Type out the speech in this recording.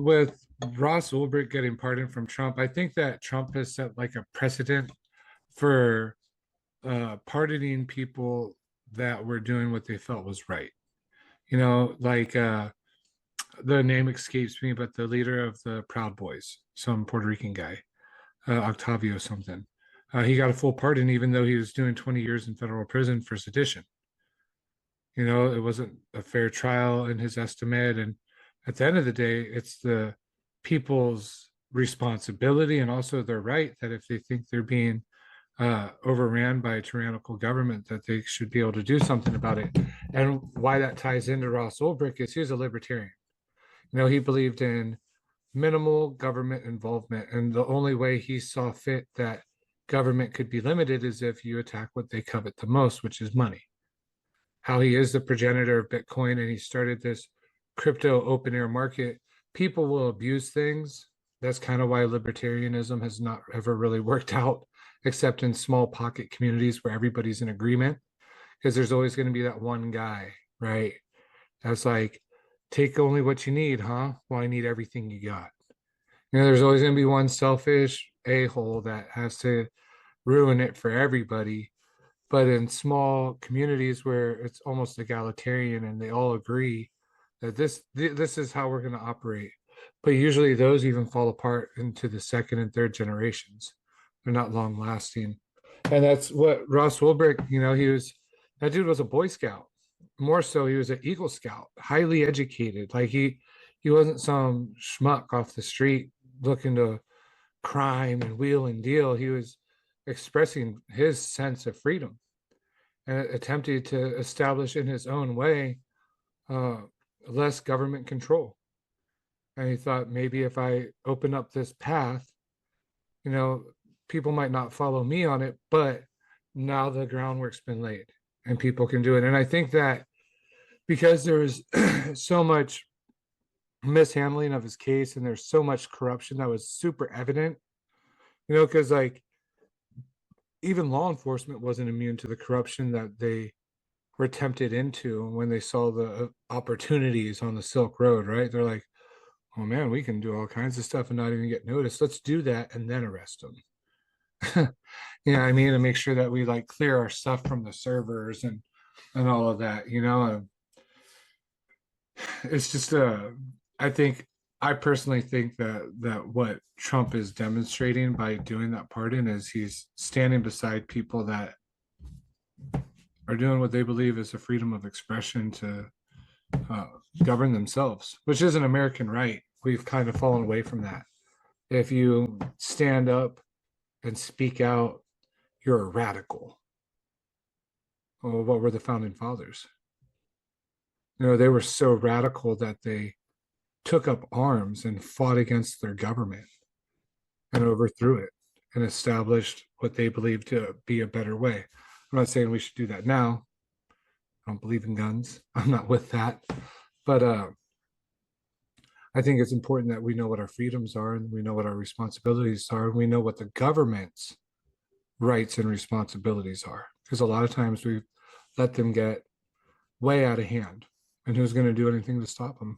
With Ross Ulbricht getting pardoned from Trump, I think that Trump has set like a precedent for pardoning people that were doing what they felt was right. Like the name escapes me, but the leader of the Proud Boys, some Puerto Rican guy, Octavio something. He got a full pardon, even though he was doing 20 years in federal prison for sedition. It wasn't a fair trial in his estimate. And at the end of the day, it's the people's responsibility and also their right that if they think they're being overran by a tyrannical government, that they should be able to do something about it. And why that ties into Ross Ulbricht is he was a libertarian. He believed in minimal government involvement. And the only way he saw fit that government could be limited is if you attack what they covet the most, which is money. How he is the progenitor of Bitcoin and he started this crypto open air market. People will abuse things. That's kind of why libertarianism has not ever really worked out, except in small pocket communities where everybody's in agreement, because there's always going to be that one guy, right? That's like, take only what you need, huh? Well, I need everything you got. There's always going to be one selfish a-hole that has to ruin it for everybody. But in small communities where it's almost egalitarian and they all agree that this is how we're going to operate, but usually those even fall apart into the second and third generations. They're not long lasting, and that's what Ross Ulbricht. That dude was a Boy Scout. More so, he was an Eagle Scout, highly educated. Like he wasn't some schmuck off the street looking to crime and wheel and deal. He was expressing his sense of freedom and attempted to establish in his own way uh, less government control. And he thought maybe if I open up this path, you know, people might not follow me on it, but now the groundwork's been laid and people can do it. And I think that because there was so much mishandling of his case and there's so much corruption that was super evident, because like even law enforcement wasn't immune to the corruption that they were tempted into when they saw the opportunities on the Silk Road, right? They're like, oh man, we can do all kinds of stuff and not even get noticed. Let's do that and then arrest them. I mean, to make sure that we like clear our stuff from the servers and all of that, it's just I think I personally think that what Trump is demonstrating by doing that pardon is he's standing beside people that are doing what they believe is a freedom of expression to uh, govern themselves, which is an American right. We've kind of fallen away from that. If you stand up and speak out, you're a radical. Well, what were the founding fathers? They were so radical that they took up arms and fought against their government and overthrew it and established what they believed to be a better way. I'm not saying we should do that now. I don't believe in guns. I'm not with that. But I think it's important that we know what our freedoms are and we know what our responsibilities are and we know what the government's rights and responsibilities are. Because a lot of times we let them get way out of hand. And who's going to do anything to stop them?